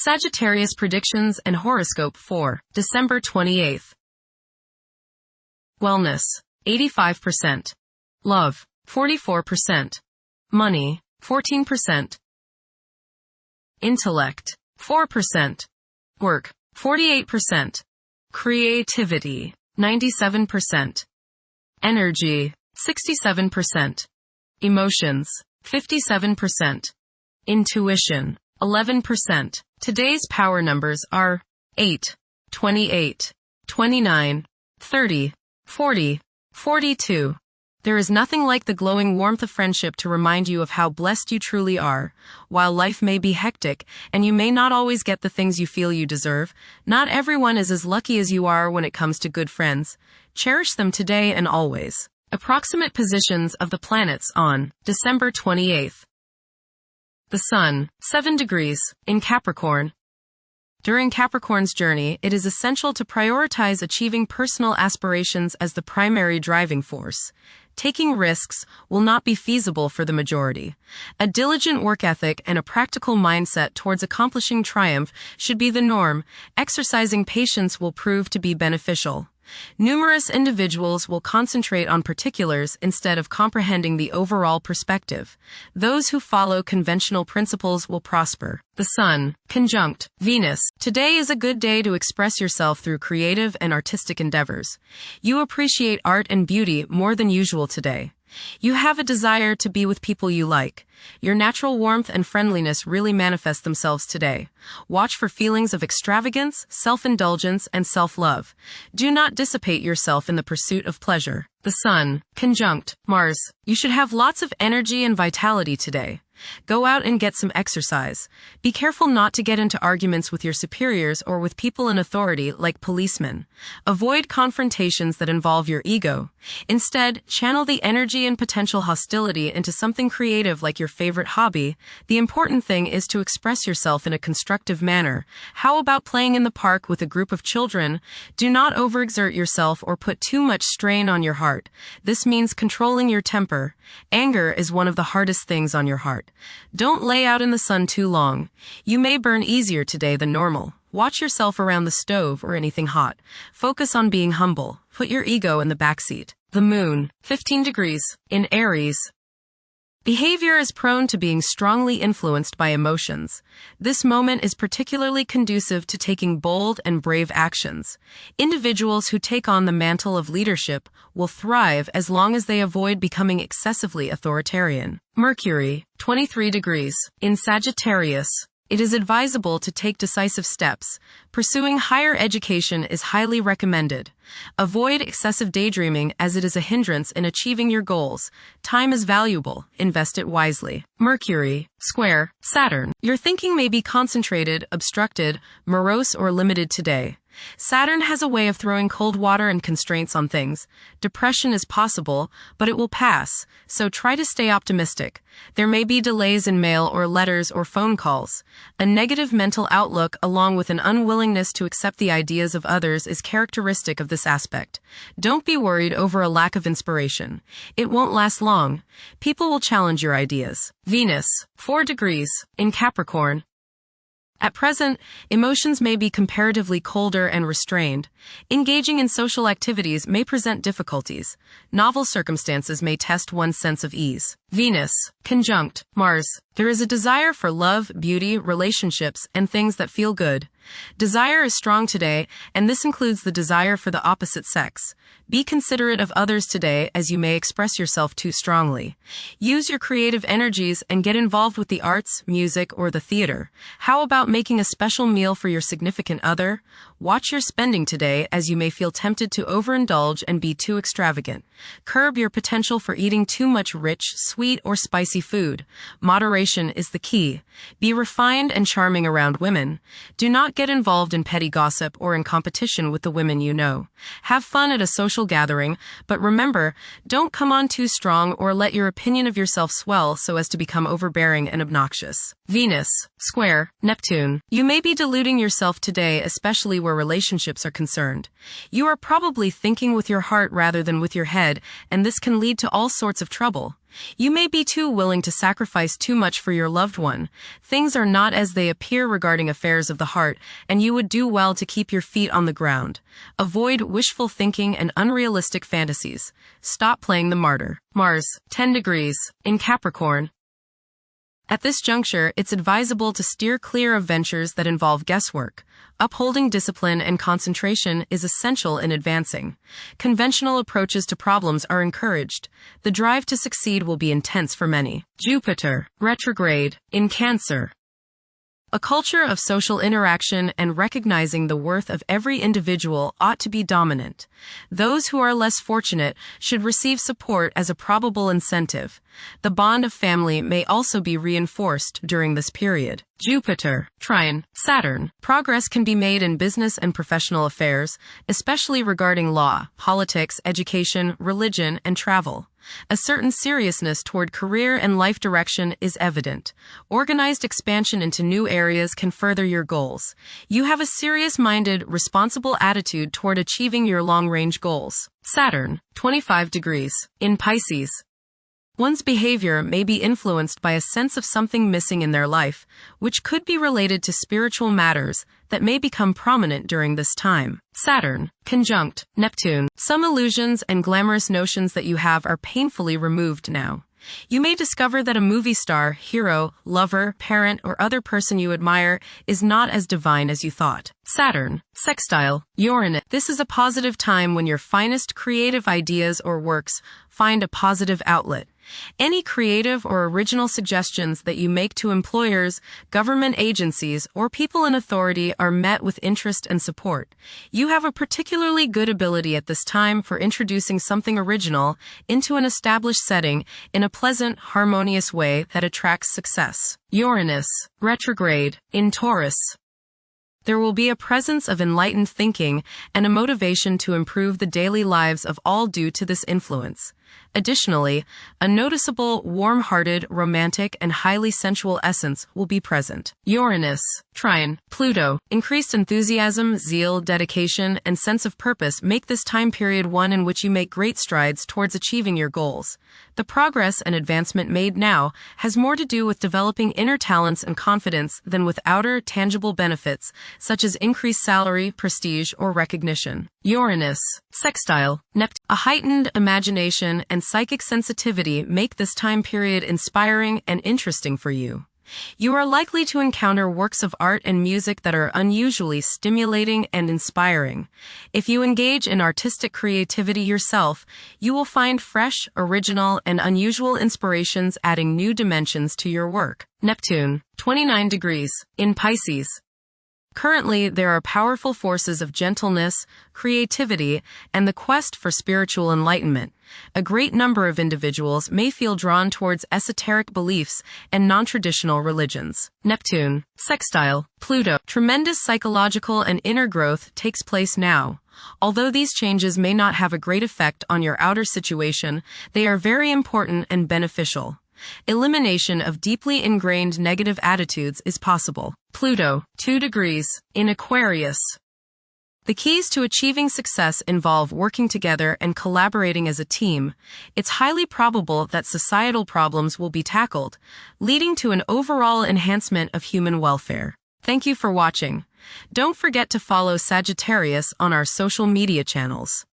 Sagittarius predictions and horoscope for December 28th. Wellness, 85%. Love, 44%. Money, 14%. Intellect, 4%. Work, 48%. Creativity, 97%. Energy, 67%. Emotions, 57%. Intuition, 11%. Today's power numbers are 8, 28, 29, 30, 40, 42. There is nothing like the glowing warmth of friendship to remind you of how blessed you truly are. While life may be hectic, and you may not always get the things you feel you deserve, not everyone is as lucky as you are when it comes to good friends. Cherish them today and always. Approximate positions of the planets on December 28th. The Sun, 7 degrees, in Capricorn. During Capricorn's journey, it is essential to prioritize achieving personal aspirations as the primary driving force. Taking risks will not be feasible for the majority. A diligent work ethic and a practical mindset towards accomplishing triumph should be the norm. Exercising patience will prove to be beneficial. Numerous individuals will concentrate on particulars instead of comprehending the overall perspective. Those who follow conventional principles will prosper. The Sun, conjunct Venus. Today is a good day to express yourself through creative and artistic endeavors. You appreciate art and beauty more than usual today. You have a desire to be with people you like. Your natural warmth and friendliness really manifest themselves today. Watch for feelings of extravagance, self-indulgence, and self-love. Do not dissipate yourself in the pursuit of pleasure. The Sun, conjunct Mars. You should have lots of energy and vitality today. Go out and get some exercise. Be careful not to get into arguments with your superiors or with people in authority like policemen. Avoid confrontations that involve your ego. Instead, channel the energy and potential hostility into something creative like your favorite hobby. The important thing is to express yourself in a constructive manner. How about playing in the park with a group of children? Do not overexert yourself or put too much strain on your heart. This means controlling your temper. Anger is one of the hardest things on your heart. Don't lay out in the sun too long. You may burn easier today than normal. Watch yourself around the stove or anything hot. Focus on being humble. Put your ego in the backseat. The Moon, 15 degrees, in Aries. Behavior is prone to being strongly influenced by emotions. This moment is particularly conducive to taking bold and brave actions. Individuals who take on the mantle of leadership will thrive as long as they avoid becoming excessively authoritarian. Mercury, 23 degrees, in Sagittarius. It is advisable to take decisive steps. Pursuing higher education is highly recommended. Avoid excessive daydreaming as it is a hindrance in achieving your goals. Time is valuable. Invest it wisely. Mercury, square Saturn. Your thinking may be concentrated, obstructed, morose, or limited today. Saturn has a way of throwing cold water and constraints on things. Depression is possible, but it will pass, so try to stay optimistic. There may be delays in mail or letters or phone calls. A negative mental outlook along with an unwillingness to accept the ideas of others is characteristic of this aspect. Don't be worried over a lack of inspiration. It won't last long. People will challenge your ideas. Venus, 4 degrees, in Capricorn. At present, emotions may be comparatively colder and restrained. Engaging in social activities may present difficulties. Novel circumstances may test one's sense of ease. Venus, conjunct Mars. There is a desire for love, beauty, relationships, and things that feel good. Desire is strong today, and this includes the desire for the opposite sex. Be considerate of others today as you may express yourself too strongly. Use your creative energies and get involved with the arts, music, or the theater. How about making a special meal for your significant other? Watch your spending today as you may feel tempted to overindulge and be too extravagant. Curb your potential for eating too much rich, sweet, or spicy food. Moderation is the key. Be refined and charming around women. Do not get involved in petty gossip or in competition with the women you know. Have fun at a social gathering, but remember, don't come on too strong or let your opinion of yourself swell so as to become overbearing and obnoxious. Venus, square Neptune. You may be deluding yourself today, especially where relationships are concerned. You are probably thinking with your heart rather than with your head, and this can lead to all sorts of trouble. You may be too willing to sacrifice too much for your loved one. Things are not as they appear regarding affairs of the heart, and you would do well to keep your feet on the ground. Avoid wishful thinking and unrealistic fantasies. Stop playing the martyr. Mars, 10 degrees, in Capricorn. At this juncture, it's advisable to steer clear of ventures that involve guesswork. Upholding discipline and concentration is essential in advancing. Conventional approaches to problems are encouraged. The drive to succeed will be intense for many. Jupiter, retrograde, in Cancer. A culture of social interaction and recognizing the worth of every individual ought to be dominant. Those who are less fortunate should receive support as a probable incentive. The bond of family may also be reinforced during this period. Jupiter, trine, Saturn. Progress can be made in business and professional affairs, especially regarding law, politics, education, religion, and travel. A certain seriousness toward career and life direction is evident. Organized expansion into new areas can further your goals. You have a serious-minded, responsible attitude toward achieving your long-range goals. Saturn, 25 degrees, in Pisces. One's behavior may be influenced by a sense of something missing in their life, which could be related to spiritual matters that may become prominent during this time. Saturn, conjunct Neptune. Some illusions and glamorous notions that you have are painfully removed now. You may discover that a movie star, hero, lover, parent, or other person you admire is not as divine as you thought. Saturn, sextile Uranus. This is a positive time when your finest creative ideas or works find a positive outlet. Any creative or original suggestions that you make to employers, government agencies, or people in authority are met with interest and support. You have a particularly good ability at this time for introducing something original into an established setting in a pleasant, harmonious way that attracts success. Uranus, retrograde, in Taurus. There will be a presence of enlightened thinking and a motivation to improve the daily lives of all due to this influence. Additionally, a noticeable, warm-hearted, romantic, and highly sensual essence will be present. Uranus, trine, Pluto. Increased enthusiasm, zeal, dedication, and sense of purpose make this time period one in which you make great strides towards achieving your goals. The progress and advancement made now has more to do with developing inner talents and confidence than with outer, tangible benefits, such as increased salary, prestige, or recognition. Uranus, sextile Neptune. A heightened imagination and psychic sensitivity make this time period inspiring and interesting for you. You are likely to encounter works of art and music that are unusually stimulating and inspiring. If you engage in artistic creativity yourself, you will find fresh, original, and unusual inspirations adding new dimensions to your work. Neptune, 29 degrees, in Pisces. Currently, there are powerful forces of gentleness, creativity, and the quest for spiritual enlightenment. A great number of individuals may feel drawn towards esoteric beliefs and non-traditional religions. Neptune, sextile Pluto. Tremendous psychological and inner growth takes place now. Although these changes may not have a great effect on your outer situation, they are very important and beneficial. Elimination of deeply ingrained negative attitudes is possible. Pluto, 2 degrees, in Aquarius. The keys to achieving success involve working together and collaborating as a team. It's highly probable that societal problems will be tackled, leading to an overall enhancement of human welfare. Thank you for watching. Don't forget to follow Sagittarius on our social media channels.